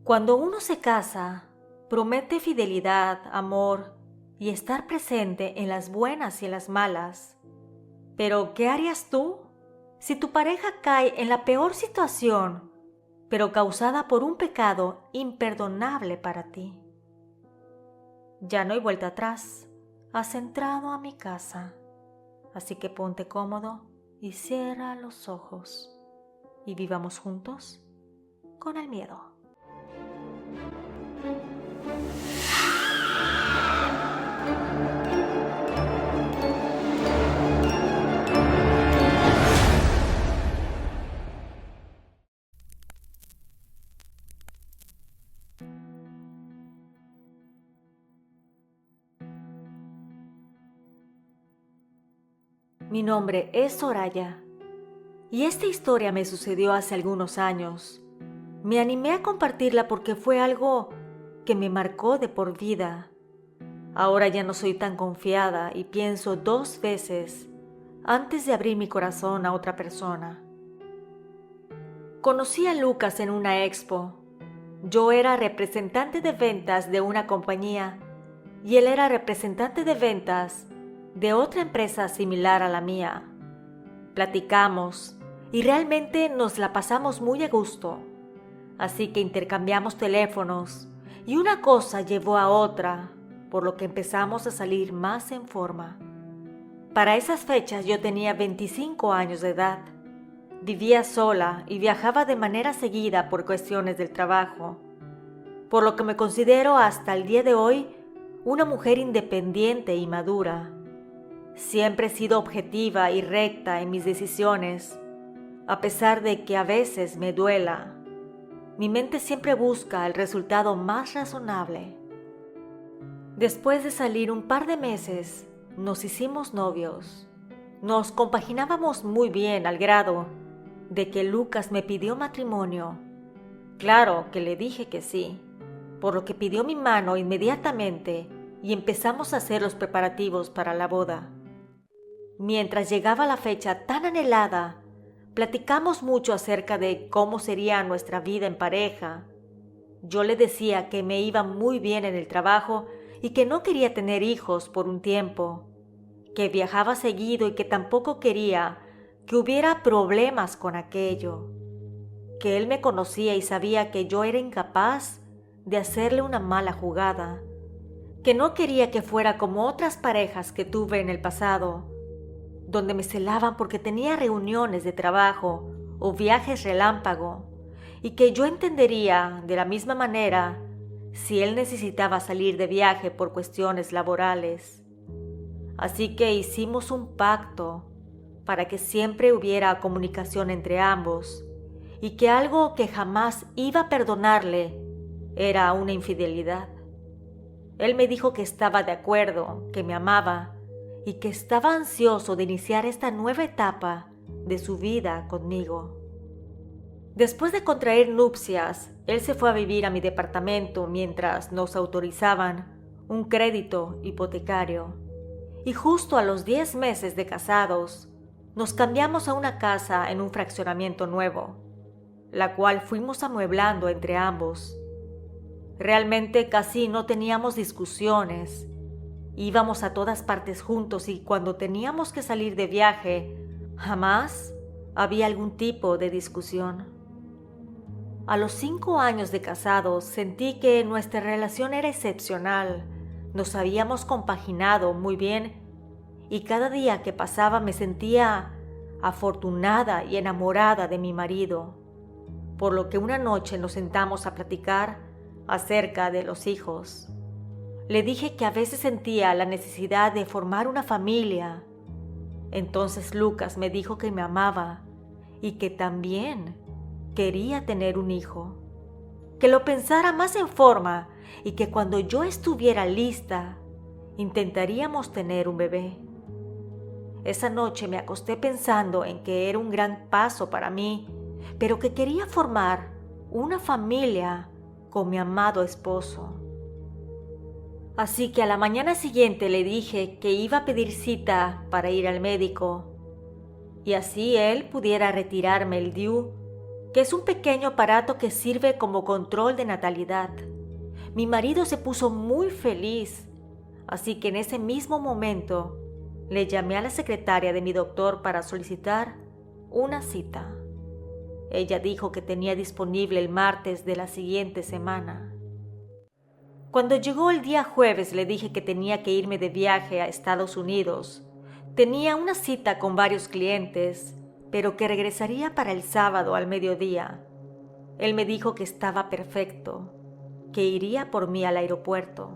Cuando uno se casa, promete fidelidad, amor y estar presente en las buenas y en las malas. Pero, ¿qué harías tú si tu pareja cae en la peor situación, pero causada por un pecado imperdonable para ti? Ya no hay vuelta atrás. Has entrado a mi casa. Así que ponte cómodo y cierra los ojos. Y vivamos juntos con el miedo. Mi nombre es Soraya y esta historia me sucedió hace algunos años. Me animé a compartirla porque fue algo que me marcó de por vida. Ahora ya no soy tan confiada y pienso 2 veces antes de abrir mi corazón a otra persona. Conocí a Lucas en una expo. Yo era representante de ventas de una compañía y él era representante de ventas de otra empresa similar a la mía. Platicamos y realmente nos la pasamos muy a gusto. Así que intercambiamos teléfonos y una cosa llevó a otra, por lo que empezamos a salir más en forma. Para esas fechas yo tenía 25 años de edad. Vivía sola y viajaba de manera seguida por cuestiones del trabajo, por lo que me considero hasta el día de hoy una mujer independiente y madura. Siempre he sido objetiva y recta en mis decisiones, a pesar de que a veces me duela. Mi mente siempre busca el resultado más razonable. Después de salir un par de meses, nos hicimos novios. Nos compaginábamos muy bien al grado de que Lucas me pidió matrimonio. Claro que le dije que sí, por lo que pidió mi mano inmediatamente y empezamos a hacer los preparativos para la boda. Mientras llegaba la fecha tan anhelada, platicamos mucho acerca de cómo sería nuestra vida en pareja. Yo le decía que me iba muy bien en el trabajo y que no quería tener hijos por un tiempo, que viajaba seguido y que tampoco quería que hubiera problemas con aquello, que él me conocía y sabía que yo era incapaz de hacerle una mala jugada, que no quería que fuera como otras parejas que tuve en el pasado, donde me celaban porque tenía reuniones de trabajo o viajes relámpago, y que yo entendería de la misma manera si él necesitaba salir de viaje por cuestiones laborales. Así que hicimos un pacto para que siempre hubiera comunicación entre ambos y que algo que jamás iba a perdonarle era una infidelidad. Él me dijo que estaba de acuerdo, que me amaba y que estaba ansioso de iniciar esta nueva etapa de su vida conmigo. Después de contraer nupcias, él se fue a vivir a mi departamento mientras nos autorizaban un crédito hipotecario. Y justo a los 10 meses de casados, nos cambiamos a una casa en un fraccionamiento nuevo, la cual fuimos amueblando entre ambos. Realmente casi no teníamos discusiones. Íbamos a todas partes juntos y cuando teníamos que salir de viaje, jamás había algún tipo de discusión. A los 5 años de casados sentí que nuestra relación era excepcional. Nos habíamos compaginado muy bien y cada día que pasaba me sentía afortunada y enamorada de mi marido, por lo que una noche nos sentamos a platicar acerca de los hijos. Le dije que a veces sentía la necesidad de formar una familia. Entonces Lucas me dijo que me amaba y que también quería tener un hijo, que lo pensara más en forma y que cuando yo estuviera lista, intentaríamos tener un bebé. Esa noche me acosté pensando en que era un gran paso para mí, pero que quería formar una familia con mi amado esposo. Así que a la mañana siguiente le dije que iba a pedir cita para ir al médico y así él pudiera retirarme el DIU que es un pequeño aparato que sirve como control de natalidad. Mi marido se puso muy feliz, así que en ese mismo momento le llamé a la secretaria de mi doctor para solicitar una cita. Ella dijo que tenía disponible el martes de la siguiente semana. Cuando llegó el día jueves le dije que tenía que irme de viaje a Estados Unidos. Tenía una cita con varios clientes, pero que regresaría para el sábado al mediodía. Él me dijo que estaba perfecto, que iría por mí al aeropuerto.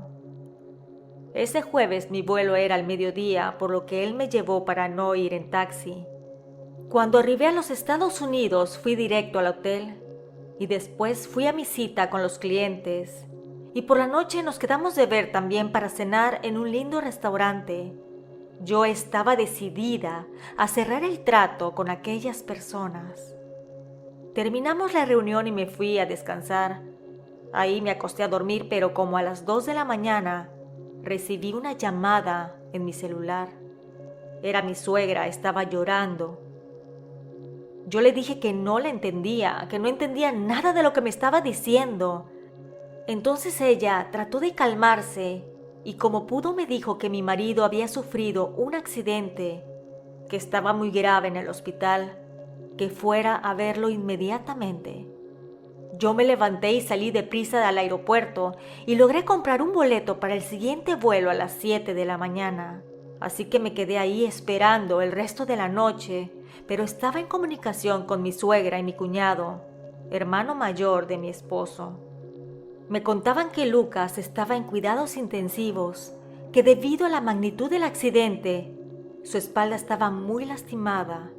Ese jueves mi vuelo era al mediodía, por lo que él me llevó para no ir en taxi. Cuando arribé a los Estados Unidos fui directo al hotel y después fui a mi cita con los clientes y por la noche nos quedamos de ver también para cenar en un lindo restaurante. Yo estaba decidida a cerrar el trato con aquellas personas. Terminamos la reunión y me fui a descansar. Ahí me acosté a dormir, pero como a las 2 de la mañana recibí una llamada en mi celular. Era mi suegra, estaba llorando. Yo le dije que no la entendía, que no entendía nada de lo que me estaba diciendo. Entonces ella trató de calmarse y como pudo me dijo que mi marido había sufrido un accidente, que estaba muy grave en el hospital, que fuera a verlo inmediatamente. Yo me levanté y salí deprisa al aeropuerto y logré comprar un boleto para el siguiente vuelo a las 7 de la mañana. Así que me quedé ahí esperando el resto de la noche, pero estaba en comunicación con mi suegra y mi cuñado, hermano mayor de mi esposo. Me contaban que Lucas estaba en cuidados intensivos, que debido a la magnitud del accidente, su espalda estaba muy lastimada,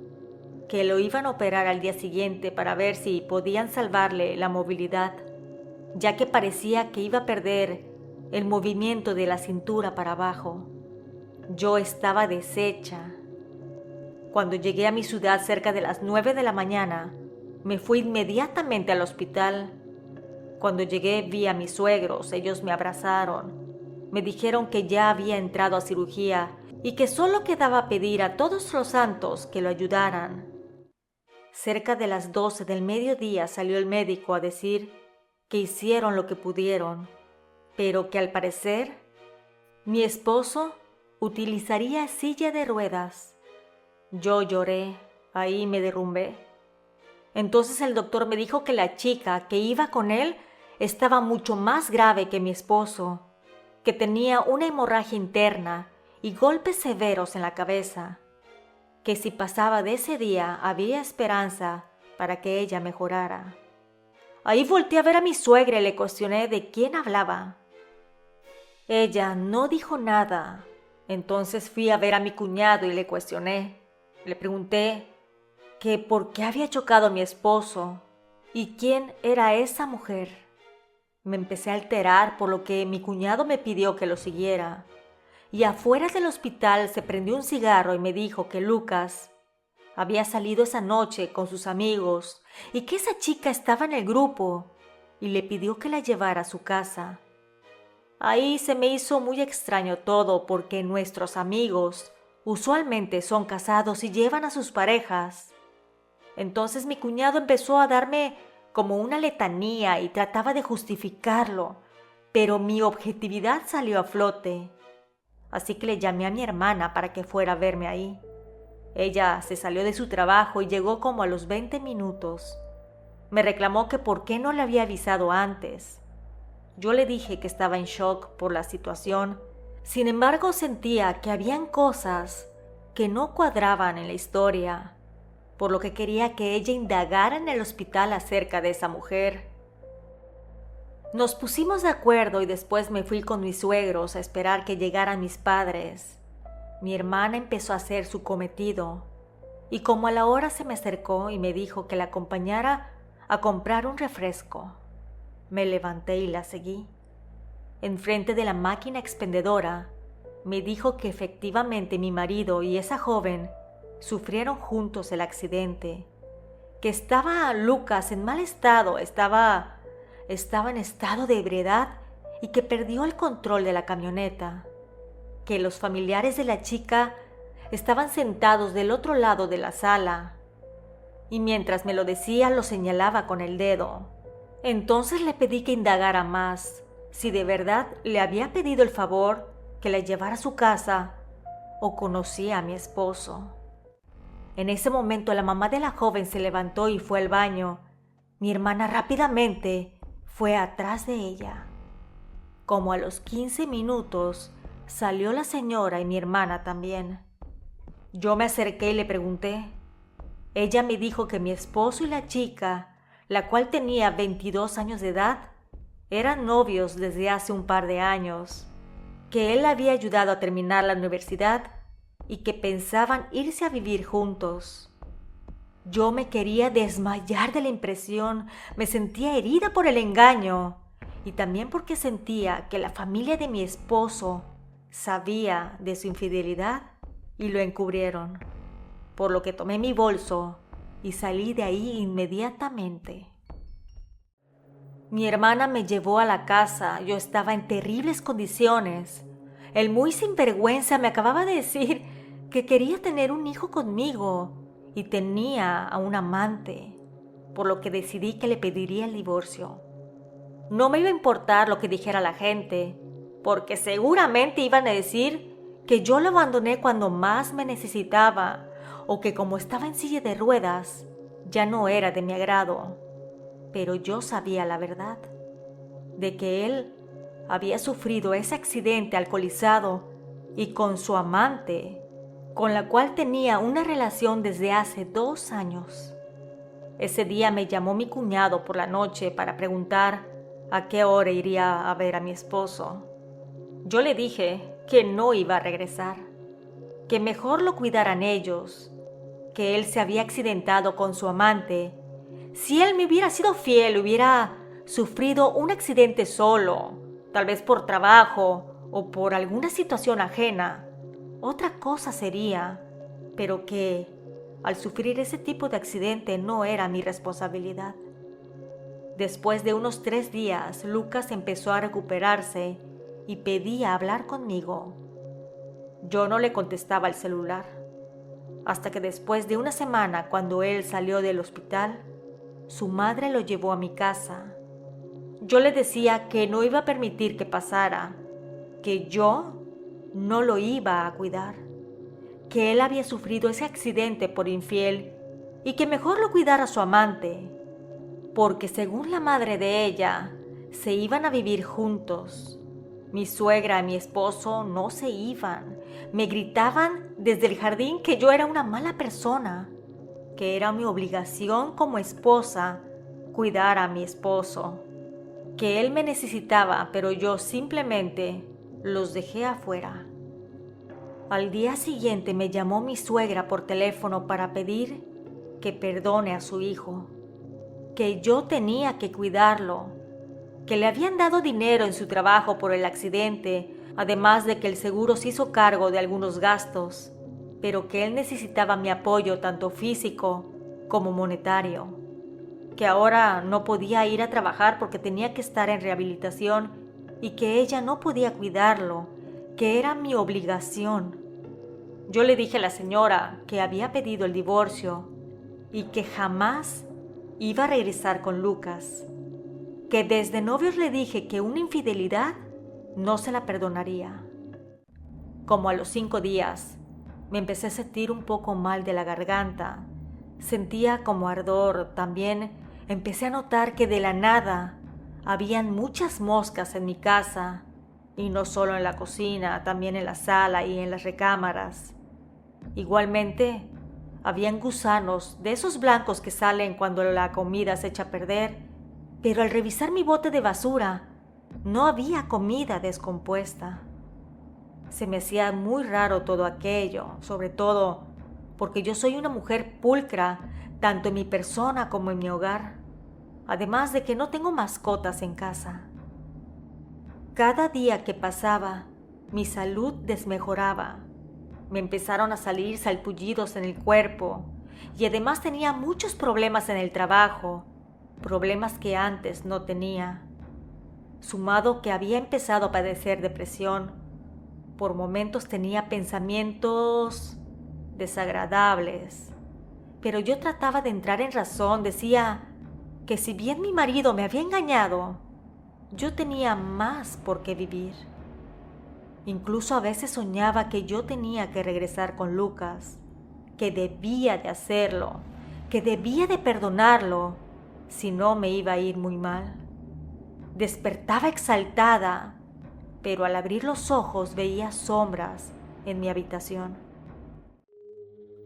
que lo iban a operar al día siguiente para ver si podían salvarle la movilidad, ya que parecía que iba a perder el movimiento de la cintura para abajo. Yo estaba deshecha. Cuando llegué a mi ciudad cerca de las 9 de la mañana, me fui inmediatamente al hospital. Cuando llegué vi a mis suegros, ellos me abrazaron. Me dijeron que ya había entrado a cirugía y que solo quedaba pedir a todos los santos que lo ayudaran. Cerca de las 12 del mediodía salió el médico a decir que hicieron lo que pudieron, pero que al parecer mi esposo utilizaría silla de ruedas. Yo lloré, ahí me derrumbé. Entonces el doctor me dijo que la chica que iba con él estaba mucho más grave que mi esposo, que tenía una hemorragia interna y golpes severos en la cabeza, que si pasaba de ese día había esperanza para que ella mejorara. Ahí volteé a ver a mi suegra y le cuestioné de quién hablaba. Ella no dijo nada. Entonces fui a ver a mi cuñado y le cuestioné. Le pregunté que por qué había chocado a mi esposo y quién era esa mujer. Me empecé a alterar, por lo que mi cuñado me pidió que lo siguiera. Y afuera del hospital se prendió un cigarro y me dijo que Lucas había salido esa noche con sus amigos y que esa chica estaba en el grupo y le pidió que la llevara a su casa. Ahí se me hizo muy extraño todo porque nuestros amigos usualmente son casados y llevan a sus parejas. Entonces mi cuñado empezó a darme como una letanía y trataba de justificarlo, pero mi objetividad salió a flote. Así que le llamé a mi hermana para que fuera a verme ahí. Ella se salió de su trabajo y llegó como a los 20 minutos. Me reclamó que por qué no le había avisado antes. Yo le dije que estaba en shock por la situación. Sin embargo, sentía que habían cosas que no cuadraban en la historia, por lo que quería que ella indagara en el hospital acerca de esa mujer. Nos pusimos de acuerdo y después me fui con mis suegros a esperar que llegaran mis padres. Mi hermana empezó a hacer su cometido y como a la hora se me acercó y me dijo que la acompañara a comprar un refresco. Me levanté y la seguí. Enfrente de la máquina expendedora, me dijo que efectivamente mi marido y esa joven sufrieron juntos el accidente, que estaba Lucas en mal estado, estaba en estado de ebriedad y que perdió el control de la camioneta, que los familiares de la chica estaban sentados del otro lado de la sala, y mientras me lo decía lo señalaba con el dedo. Entonces le pedí que indagara más, si de verdad le había pedido el favor que la llevara a su casa o conocía a mi esposo. En ese momento la mamá de la joven se levantó y fue al baño. Mi hermana rápidamente fue atrás de ella. Como a los 15 minutos salió la señora y mi hermana también. Yo me acerqué y le pregunté. Ella me dijo que mi esposo y la chica, la cual tenía 22 años de edad, eran novios desde hace un par de años, que él la había ayudado a terminar la universidad y que pensaban irse a vivir juntos. Yo me quería desmayar de la impresión, me sentía herida por el engaño y también porque sentía que la familia de mi esposo sabía de su infidelidad y lo encubrieron, por lo que tomé mi bolso y salí de ahí inmediatamente. Mi hermana me llevó a la casa, yo estaba en terribles condiciones. El muy sinvergüenza me acababa de decir que quería tener un hijo conmigo y tenía a un amante, por lo que decidí que le pediría el divorcio. No me iba a importar lo que dijera la gente, porque seguramente iban a decir que yo lo abandoné cuando más me necesitaba o que como estaba en silla de ruedas, ya no era de mi agrado. Pero yo sabía la verdad, de que él había sufrido ese accidente alcoholizado y con su amante, con la cual tenía una relación desde hace 2 años. Ese día me llamó mi cuñado por la noche para preguntar a qué hora iría a ver a mi esposo. Yo le dije que no iba a regresar, que mejor lo cuidaran ellos, que él se había accidentado con su amante. Si él me hubiera sido fiel, hubiera sufrido un accidente solo, tal vez por trabajo o por alguna situación ajena, otra cosa sería, pero que al sufrir ese tipo de accidente no era mi responsabilidad. Después de unos 3 días, Lucas empezó a recuperarse y pedía hablar conmigo. Yo no le contestaba el celular, hasta que después de una semana, cuando él salió del hospital, su madre lo llevó a mi casa. Yo le decía que no iba a permitir que pasara, que yo no lo iba a cuidar, que él había sufrido ese accidente por infiel y que mejor lo cuidara su amante, porque según la madre de ella, se iban a vivir juntos. Mi suegra y mi esposo no se iban. Me gritaban desde el jardín que yo era una mala persona, que era mi obligación como esposa cuidar a mi esposo, que él me necesitaba, pero yo simplemente los dejé afuera. Al día siguiente me llamó mi suegra por teléfono para pedir que perdone a su hijo, que yo tenía que cuidarlo, que le habían dado dinero en su trabajo por el accidente, además de que el seguro se hizo cargo de algunos gastos, pero que él necesitaba mi apoyo tanto físico como monetario, que ahora no podía ir a trabajar porque tenía que estar en rehabilitación y que ella no podía cuidarlo, que era mi obligación. Yo le dije a la señora que había pedido el divorcio y que jamás iba a regresar con Lucas, que desde novios le dije que una infidelidad no se la perdonaría. Como a los 5 días, me empecé a sentir un poco mal de la garganta. Sentía como ardor. También empecé a notar que de la nada habían muchas moscas en mi casa, y no solo en la cocina, también en la sala y en las recámaras. Igualmente, habían gusanos de esos blancos que salen cuando la comida se echa a perder, pero al revisar mi bote de basura, no había comida descompuesta. Se me hacía muy raro todo aquello, sobre todo porque yo soy una mujer pulcra, tanto en mi persona como en mi hogar, además de que no tengo mascotas en casa. Cada día que pasaba, mi salud desmejoraba. Me empezaron a salir sarpullidos en el cuerpo y además tenía muchos problemas en el trabajo, problemas que antes no tenía. Sumado que había empezado a padecer depresión, por momentos tenía pensamientos desagradables. Pero yo trataba de entrar en razón, decía que si bien mi marido me había engañado, yo tenía más por qué vivir. Incluso a veces soñaba que yo tenía que regresar con Lucas, que debía de hacerlo, que debía de perdonarlo, si no me iba a ir muy mal. Despertaba exaltada, pero al abrir los ojos veía sombras en mi habitación.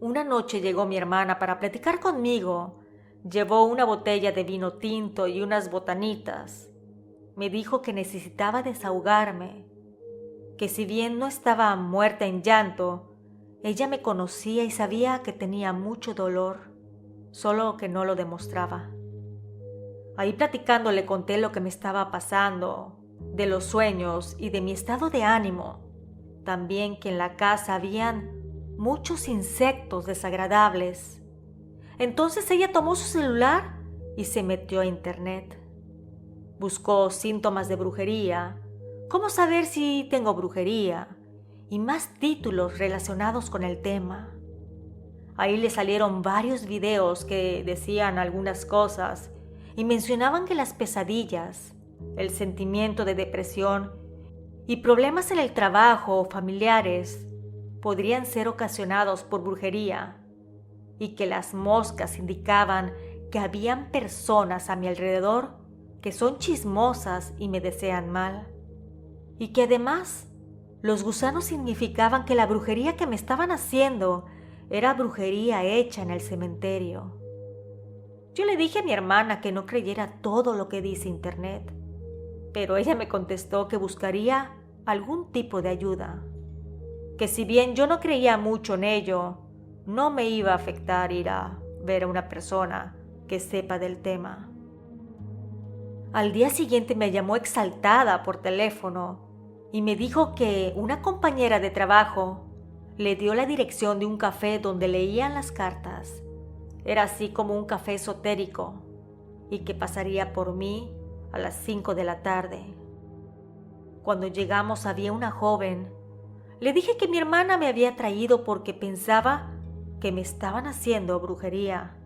Una noche llegó mi hermana para platicar conmigo. Llevó una botella de vino tinto y unas botanitas. Me dijo que necesitaba desahogarme, que si bien no estaba muerta en llanto, ella me conocía y sabía que tenía mucho dolor, solo que no lo demostraba. Ahí platicando le conté lo que me estaba pasando, de los sueños y de mi estado de ánimo. También que en la casa habían muchos insectos desagradables. Entonces ella tomó su celular y se metió a internet. Buscó síntomas de brujería, cómo saber si tengo brujería y más títulos relacionados con el tema. Ahí le salieron varios videos que decían algunas cosas y mencionaban que las pesadillas, el sentimiento de depresión y problemas en el trabajo o familiares podrían ser ocasionados por brujería y que las moscas indicaban que habían personas a mi alrededor que son chismosas y me desean mal, y que además los gusanos significaban que la brujería que me estaban haciendo era brujería hecha en el cementerio. Yo le dije a mi hermana que no creyera todo lo que dice internet, pero ella me contestó que buscaría algún tipo de ayuda, que si bien yo no creía mucho en ello, no me iba a afectar ir a ver a una persona que sepa del tema. Al día siguiente me llamó exaltada por teléfono y me dijo que una compañera de trabajo le dio la dirección de un café donde leían las cartas. Era así como un café esotérico y que pasaría por mí a las 5 de la tarde. Cuando llegamos había una joven. Le dije que mi hermana me había traído porque pensaba que me estaban haciendo brujería.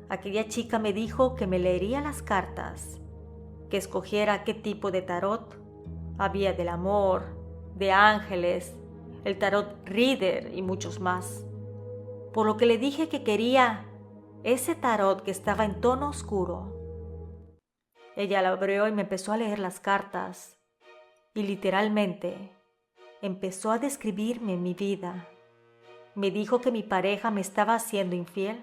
Aquella chica me dijo que me leería las cartas, que escogiera qué tipo de tarot. Había del amor, de ángeles, el tarot Reader y muchos más. Por lo que le dije que quería ese tarot que estaba en tono oscuro. Ella la abrió y me empezó a leer las cartas y literalmente empezó a describirme mi vida. Me dijo que mi pareja me estaba haciendo infiel,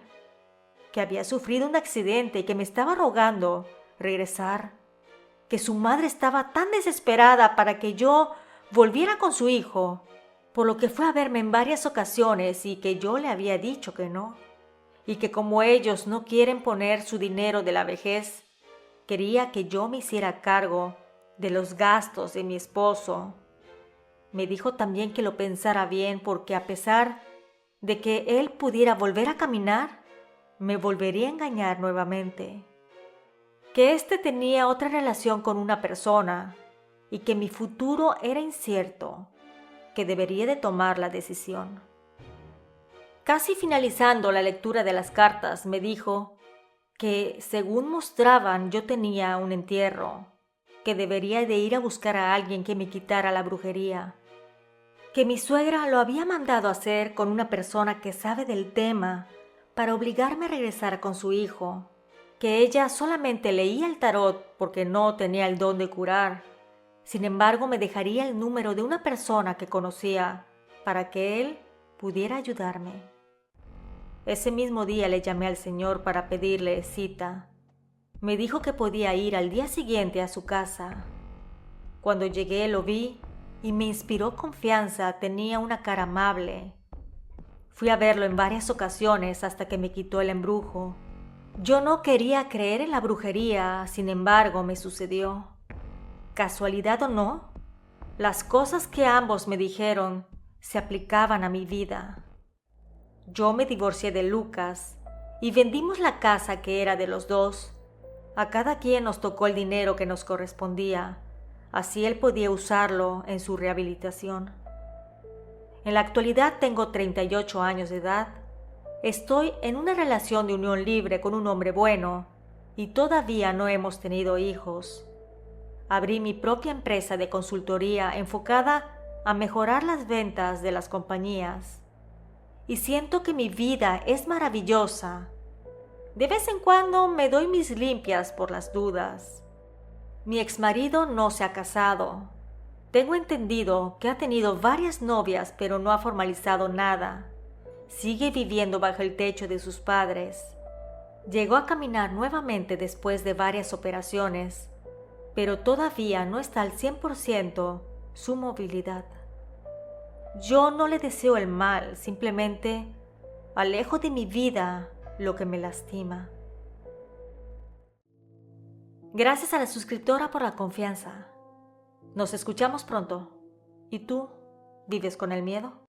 que había sufrido un accidente y que me estaba rogando regresar, que su madre estaba tan desesperada para que yo volviera con su hijo, por lo que fue a verme en varias ocasiones y que yo le había dicho que no, y que como ellos no quieren poner su dinero de la vejez, quería que yo me hiciera cargo de los gastos de mi esposo. Me dijo también que lo pensara bien porque a pesar de que él pudiera volver a caminar, me volvería a engañar nuevamente. Que éste tenía otra relación con una persona y que mi futuro era incierto, que debería de tomar la decisión. Casi finalizando la lectura de las cartas, me dijo que, según mostraban, yo tenía un entierro, que debería de ir a buscar a alguien que me quitara la brujería, que mi suegra lo había mandado a hacer con una persona que sabe del tema para obligarme a regresar con su hijo, que ella solamente leía el tarot porque no tenía el don de curar. Sin embargo, me dejaría el número de una persona que conocía para que él pudiera ayudarme. Ese mismo día le llamé al señor para pedirle cita. Me dijo que podía ir al día siguiente a su casa. Cuando llegué lo vi y me inspiró confianza. Tenía una cara amable. Fui a verlo en varias ocasiones hasta que me quitó el embrujo. Yo no quería creer en la brujería, sin embargo me sucedió. Casualidad o no, las cosas que ambos me dijeron se aplicaban a mi vida. Yo me divorcié de Lucas y vendimos la casa que era de los dos. A cada quien nos tocó el dinero que nos correspondía, así él podía usarlo en su rehabilitación. En la actualidad tengo 38 años de edad Estoy en una relación de unión libre con un hombre bueno y todavía no hemos tenido hijos. Abrí mi propia empresa de consultoría enfocada a mejorar las ventas de las compañías. Y siento que mi vida es maravillosa. De vez en cuando me doy mis limpias por las dudas. Mi exmarido no se ha casado. Tengo entendido que ha tenido varias novias, pero no ha formalizado nada. Sigue viviendo bajo el techo de sus padres. Llegó a caminar nuevamente después de varias operaciones, pero todavía no está al 100% su movilidad. Yo no le deseo el mal, simplemente alejo de mi vida lo que me lastima. Gracias a la suscriptora por la confianza. Nos escuchamos pronto. ¿Y tú? ¿Vives con el miedo?